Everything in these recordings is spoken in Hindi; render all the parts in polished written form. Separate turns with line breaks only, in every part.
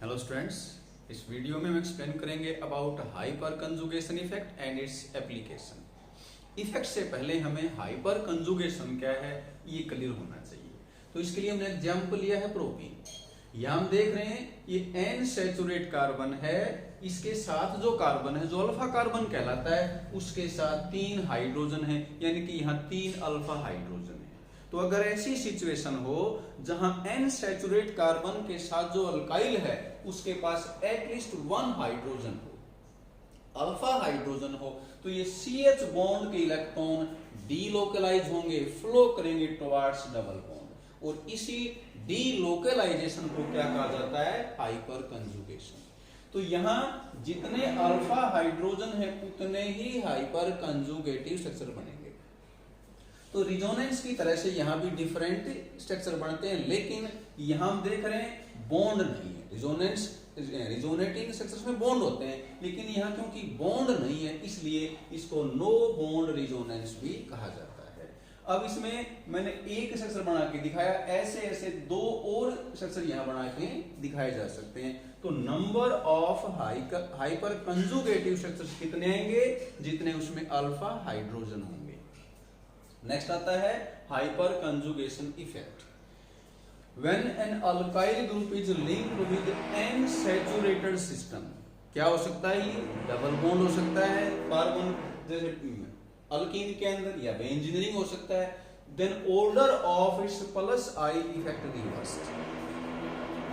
हेलो स्टूडेंट्स, इस वीडियो में हम एक्सप्लेन करेंगे about hyper conjugation effect and its application. Effect से पहले हमें हाइपर कंजुगेशन क्या है ये क्लियर होना चाहिए। तो इसके लिए हमने एग्जांपल लिया है प्रोपीन। यहाँ हम देख रहे हैं ये एन सैचुरेट कार्बन है, इसके साथ जो कार्बन है जो अल्फा कार्बन कहलाता है उसके साथ 3 हाइड्रोजन है, यानी कि यहाँ 3 अल्फा हाइड्रोजन है। तो अगर ऐसी सिचुएशन हो जहां एन सैचुरेट कार्बन के साथ जो अल्काइल है उसके पास एटलीस्ट 1 हाइड्रोजन हो, अल्फा हाइड्रोजन हो, तो ये CH बॉन्ड के इलेक्ट्रॉन डीलोकलाइज होंगे, फ्लो करेंगे टुवर्ड्स डबल बॉन्ड, और इसी डीलोकलाइजेशन को क्या कहा जाता है? Hyper conjugation. तो यहां जितने अल्फा हाइड्रोजन है उतने ही हाइपर कंजुगेटिव स्ट्रक्चर बनेंगे। तो रिजोनेंस की तरह से यहां भी डिफरेंट स्ट्रक्चर बनते हैं, लेकिन यहां हम देख रहे हैं बॉन्ड नहीं है। रिजोनेटिंग स्ट्रक्चर्स में बॉन्ड होते हैं, लेकिन यहां क्योंकि बॉन्ड नहीं है इसलिए इसको नो बॉन्ड रिजोनेंस भी कहा जाता है। अब इसमें मैंने एक स्ट्रक्चर बना के दिखाया, ऐसे ऐसे 2 और स्ट्रक्चर यहां बना के दिखाए जा सकते हैं। तो number of hyper conjugative structures कितने आएंगे? जितने उसमें अल्फा हाइड्रोजन होंगे। नेक्स्ट आता है hyper conjugation effect. When an alkyl group is linked with an saturated system, क्या हो सकता है? ये डबल बॉन्ड हो सकता है कार्बन जैसे अल्कीन के अंदर, या बेंजीनियरिंग हो सकता है। Then order of its plus I effect reversed.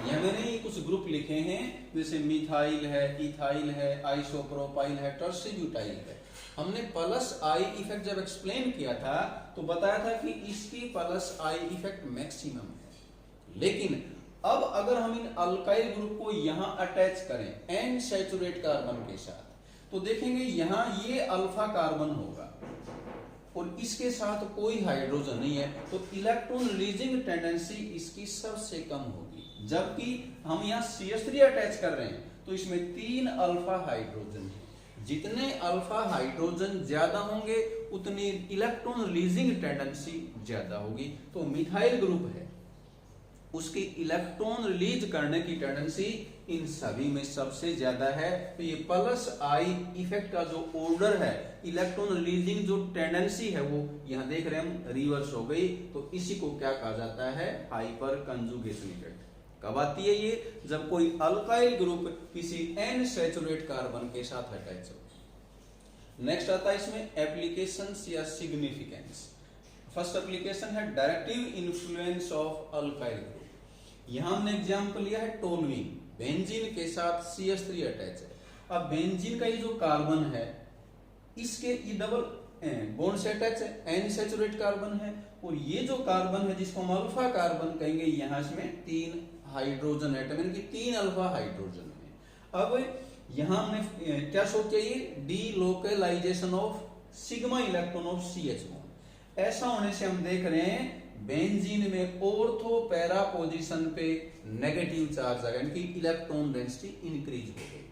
यह मैंने कुछ ग्रुप लिखे हैं जैसे मिथाइल है, इथाइल है, आइसोप्रोपाइल है, टर्सिब्यूटाइल है। हमने प्लस आई इफेक्ट जब एक्सप्लेन किया था तो बताया था कि इसकी प्लस आई इफेक्ट मैक्सिमम है, लेकिन अब अगर हम इन अल्काइल ग्रुप को यहां अटैच करें एन सैचुरेट कार्बन के साथ तो देखेंगे यहां ये अल्फा कार्बन होगा और इसके साथ कोई हाइड्रोजन नहीं है, तो इलेक्ट्रॉन रिलीजिंग टेंडेंसी इसकी सबसे कम होगी। जबकि हम यहाँ CH3 अटैच कर रहे हैं तो इसमें 3 अल्फा हाइड्रोजन है। जितने अल्फा हाइड्रोजन ज्यादा होंगे उतनी इलेक्ट्रॉन रिलीजिंग टेंडेंसी ज्यादा होगी। तो मिथाइल ग्रुप है, उसकी इलेक्ट्रॉन रिलीज करने की टेंडेंसी इन सभी में सबसे ज्यादा है। तो ये प्लस आई इफेक्ट का जो ऑर्डर है, इलेक्ट्रॉन रिलीजिंग जो टेंडेंसी है वो यहां देख रहे हैं हम रिवर्स हो गई। तो इसी को क्या कहा जाता है? Hyper conjugation effect. कब आती है ये? जब कोई अल्काइल ग्रुप किसी एन सैचुरेट कार्बन के साथ अटैच हो। नेक्स्ट आता है इसमें एप्लीकेशंस या सिग्निफिकेंस। फर्स्ट एप्लीकेशन है directive influence of alkyl group. यहां हमने एग्जांपल लिया है टोलुइन, बेंजीन के साथ CH3 अटैच है। अब बेंजीन का ये जो कार्बन है इसके ये डबल बॉन्ड से अटैच है, एन सैचुरेट कार्बन है, और ये जो कार्बन है जिसको हम अल्फा कार्बन कहेंगे, यहां इसमें 3 हाइड्रोजन एटम यानी कि 3 अल्फा हाइड्रोजन है। अब यहां हमने क्या शो किया? ये delocalization of sigma electron of CH bond. ऐसा होने से हम देख रहे हैं बेंजीन में ऑर्थो पैरा पोजीशन पे नेगेटिव चार्ज आ गया, यानी कि इलेक्ट्रॉन डेंसिटी इंक्रीज हो गई।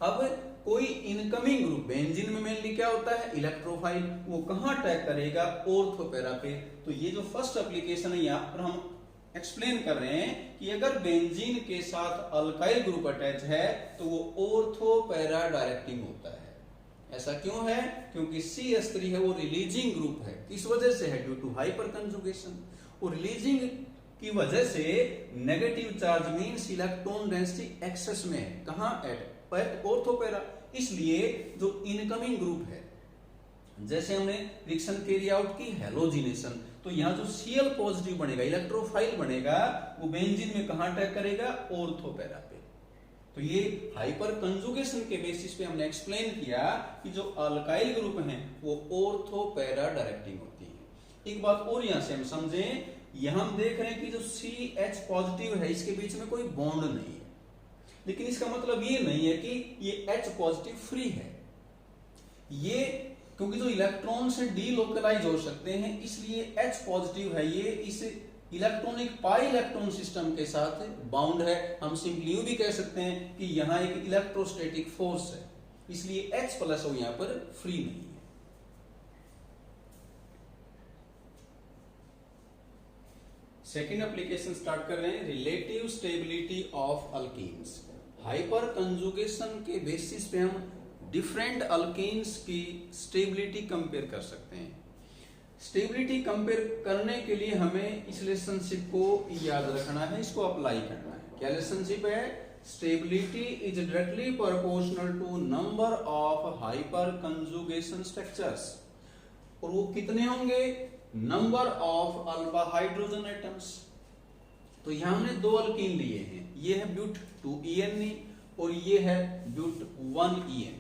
अब कोई इनकमिंग ग्रुप बेंजीन में मेनली क्या होता है? इलेक्ट्रोफाइल, वो कहां अटैक करेगा? ऑर्थो पैरा पे। तो ये जो फर्स्ट एप्लीकेशन है यहां पर हम एक्सप्लेन कर रहे हैं कि अगर बेंजीन के साथ अल्काइल ग्रुप अटैच है तो वो ऑर्थो पैरा डायरेक्टिंग होता है। ऐसा क्यों है? क्योंकि CH3 है वो रिलीजिंग ग्रुप है। किस वजह से है? Due to hyper conjugation. और रिलीजिंग की वजह से negative charge means electron density excess में है। कहां? At ortho para. इसलिए जो इनकमिंग ग्रुप है, जैसे हमने रिएक्शन कैरी आउट की हैलोजिनेशन, तो यहां जो Cl पॉजिटिव बनेगा, इलेक्ट्रोफाइल बनेगा, वो बेंजीन में कहां अटैक करेगा? ऑर्थो पैरा पे। तो ये हाइपर कंजुगेशन के बेसिस पे हमने एक्सप्लेन किया कि जो अल्काइल ग्रुप हैं वो ऑर्थो पैरा डायरेक्टिंग होती है। एक बात और यहां से हम समझें, यहां हम देख रहे हैं कि जो CH पॉजिटिव है इसके बीच में कोई बॉन्ड नहीं है, लेकिन इसका मतलब ये नहीं है कि ये H पॉजिटिव फ्री है। ये क्योंकि जो इलेक्ट्रॉन से डीलोकलाइज हो सकते हैं इसलिए H पॉजिटिव है, ये इस इलेक्ट्रॉनिक पाई इलेक्ट्रॉन सिस्टम के साथ बाउंड है। हम सिंपली यूं भी कह सकते हैं कि यहां एक इलेक्ट्रोस्टैटिक फोर्स है, इसलिए H प्लस हो यहां पर फ्री नहीं है। सेकेंड एप्लीकेशन स्टार्ट कर रहे हैं, relative stability of alkenes. Hyper conjugation के बेसिस पे हम डिफरेंट अल्कीन्स की स्टेबिलिटी कंपेयर कर सकते हैं। स्टेबिलिटी कंपेयर करने के लिए हमें इस रिलेशनशिप को याद रखना है, इसको अप्लाई करना है। क्या रिलेशनशिप है? Stability is directly proportional to number of hyper conjugation structures. और वो कितने होंगे? Number of alpha hydrogen atoms. तो यहां हमने दो अल्कीन लिए हैं, ये है ब्यूट 2ENE और ये है ब्यूट 1ENE।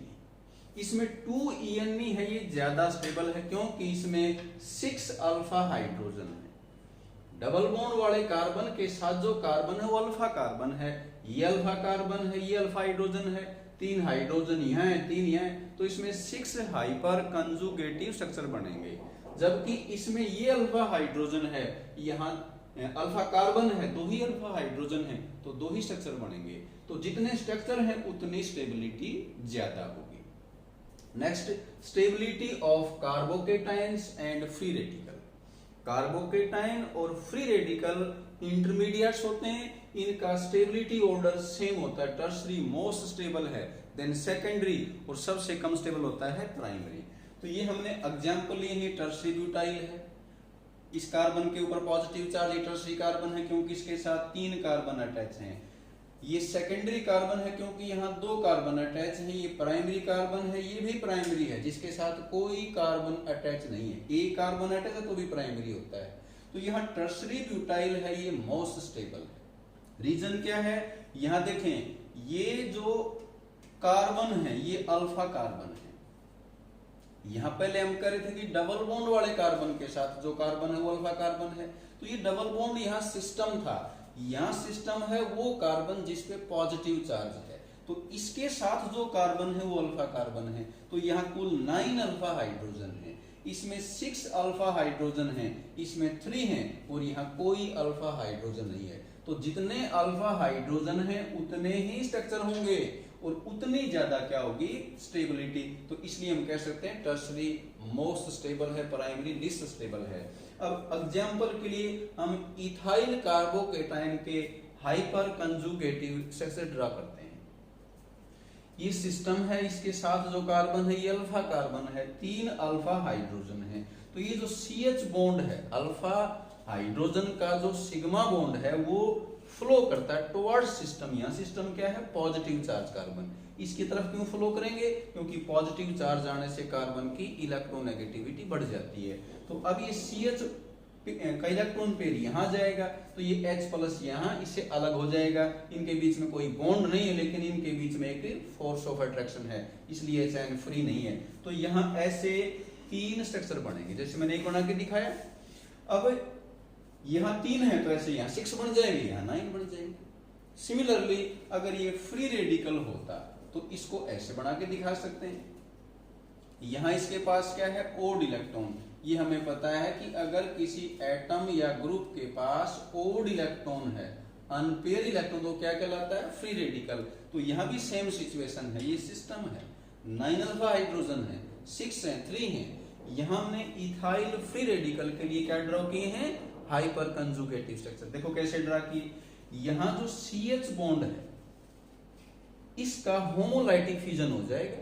इसमें 2ENE है, ये ज्यादा स्टेबल है क्योंकि इसमें 6 अल्फा हाइड्रोजन है। डबल बॉन्ड वाले कार्बन के साथ जो कार्बन है वो अल्फा कार्बन है, ये अल्फा कार्बन है, ये अल्फा हाइड्रोजन है, 3 हाइड्रोजन यहाँ है, 3 यहाँ है, तो इसमें 6 हाइपर कंजुगेटिव स्ट्रक्चर बनेंगे। जबकि इसमें ये अल्फा हाइड्रोजन है, यहाँ अल्फा कार्बन है, 2 ही अल्फा हाइड्रोजन है, तो 2 ही स्ट्रक्चर बनेंगे। तो जितने स्ट्रक्चर हैं उतनी स्टेबिलिटी ज्यादा होगी। Next, stability of carbocations and free radical. Carbocation और फ्री रेडिकल इंटरमीडिएट्स होते हैं, इनका स्टेबिलिटी ऑर्डर सेम होता है। टर्सरी मोस्ट स्टेबल है, देन सेकेंडरी और सबसे कम स्टेबल होता है प्राइमरी। तो ये हमने एग्जांपल लिए हैं, टर्सरी ब्यूटाइल है, इस कार्बन के ऊपर पॉजिटिव चार्ज, ये टर्सरी कार्बन है क्योंकि इसके साथ 3 कार्बन अटैच हैं। ये सेकेंडरी कार्बन है क्योंकि यहाँ 2 कार्बन अटैच है। ये प्राइमरी कार्बन है, ये भी प्राइमरी है जिसके साथ कोई कार्बन अटैच नहीं है। एक कार्बन अटैच है तो भी प्राइमरी होता है। तो यहाँ टर्सरी ब्यूटाइल है, ये मोस्ट स्टेबल है। रीजन क्या है? यहाँ देखें, ये जो कार्बन है ये अल्फा कार्बन है। यहाँ पहले हम कह रहे थे कि डबल बॉन्ड वाले कार्बन के साथ जो कार्बन है वो अल्फा कार्बन है, तो ये डबल बॉन्ड यहाँ सिस्टम था। यहाँ सिस्टम है वो कार्बन जिसपे पॉजिटिव चार्ज है, तो इसके साथ जो कार्बन है वो अल्फा कार्बन है। तो यहाँ कुल 9 अल्फा हाइड्रोजन है, इसमें 6 अल्फा हाइड्रोजन है, इसमें 3 है और यहाँ कोई अल्फा हाइड्रोजन नहीं है। तो जितने अल्फा हाइड्रोजन है उतने ही स्ट्रक्चर होंगे और उतनी ज्यादा क्या होगी? स्टेबिलिटी। तो इसलिए हम कह सकते हैं टर्सरी मोस्ट स्टेबल है, प्राइमरी लिस्ट स्टेबल है। अब एग्जांपल के लिए हम इथाइल कार्बोकेटाइन के हाइपर कंजुगेटिव स्ट्रक्चर ड्रा करते हैं। ये सिस्टम है, इसके साथ जो कार्बन है ये अल्फा कार्बन है, 3 अल्फा हाइड्रोजन है। तो ये जो CH बॉन्ड है, अल्फा हाइड्रोजन का जो सिग्मा बॉन्ड है वो फ्लो करता है टुवर्ड्स सिस्टम। यहाँ सिस्टम क्या है? Positive charge carbon. इसकी तरफ क्यों फ्लो करेंगे? क्योंकि पॉजिटिव चार्ज आने से कार्बन की इलेक्ट्रोनेगेटिविटी बढ़ जाती है। तो अब ये CH का इलेक्ट्रॉन पेयर यहाँ जाएगा तो ये H+ यहाँ इससे अलग हो जाएगा। इनके बीच में कोई बॉन्ड नहीं है लेकिन इनके बीच में एक फोर्स ऑफ अट्रैक्शन है, इसलिए H फ्री नहीं है। तो यहाँ ऐसे 3 स्ट्रक्चर बनेंगे जैसे मैंने एक बना के दिखाया। अब यहाँ 3 है तो ऐसे यहाँ 6 बन जाएंगे, यहाँ 9 बन जाएंगे। सिमिलरली अगर ये फ्री रेडिकल होता तो इसको ऐसे बना के दिखा सकते हैं। यहाँ इसके पास क्या है? Odd electron. ये हमें पता है कि अगर किसी एटम या ग्रुप के पास ओड इलेक्ट्रॉन है, अनपेयर इलेक्ट्रॉन, तो क्या कहलाता है? Free radical. तो यहाँ भी सेम सिचुएशन है, ये सिस्टम है, 9 अल्फा हाइड्रोजन है, 6 है, 3 है। यहाँ हमने इथाइल फ्री रेडिकल के लिए क्या ड्रॉ किए हैं? Hyper conjugative structure. देखो कैसे ड्रा की। यहां जो CH बॉन्ड है इसका होमोलाइटिक फ्यूजन हो जाएगा,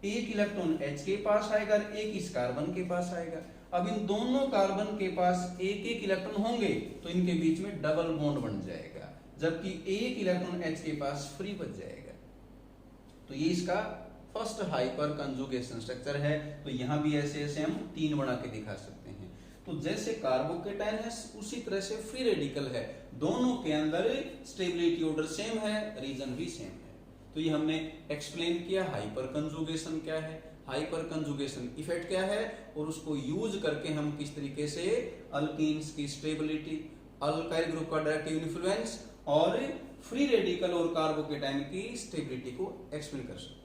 एक इलेक्ट्रॉन H के पास आएगा और एक इस कार्बन के पास आएगा। अब इन दोनों कार्बन के पास एक एक इलेक्ट्रॉन होंगे तो इनके बीच में डबल बॉन्ड बन जाएगा, जबकि एक इलेक्ट्रॉन H के पास फ्री बच जाएगा। तो ये इसका फर्स्ट हाइपर कंजुगेशन स्ट्रक्चर है। तो यहां भी ऐसे ऐसे हम 3 बना के दिखा सकते हैं। तो जैसे कार्बोकेटाइन है उसी तरह से फ्री रेडिकल है, दोनों के अंदर स्टेबिलिटी ऑर्डर सेम है, रीजन भी सेम है। तो ये हमने एक्सप्लेन किया हाइपर कंजुगेशन क्या है, हाइपर कंजुगेशन इफेक्ट क्या है और उसको यूज करके हम किस तरीके से अल्कीन्स की स्टेबिलिटी, अल्काइल ग्रुप का डायरेक्टिव इन्फ्लुएंस और फ्री रेडिकल और कार्बोकेटाइन की स्टेबिलिटी को एक्सप्लेन कर सकते हैं।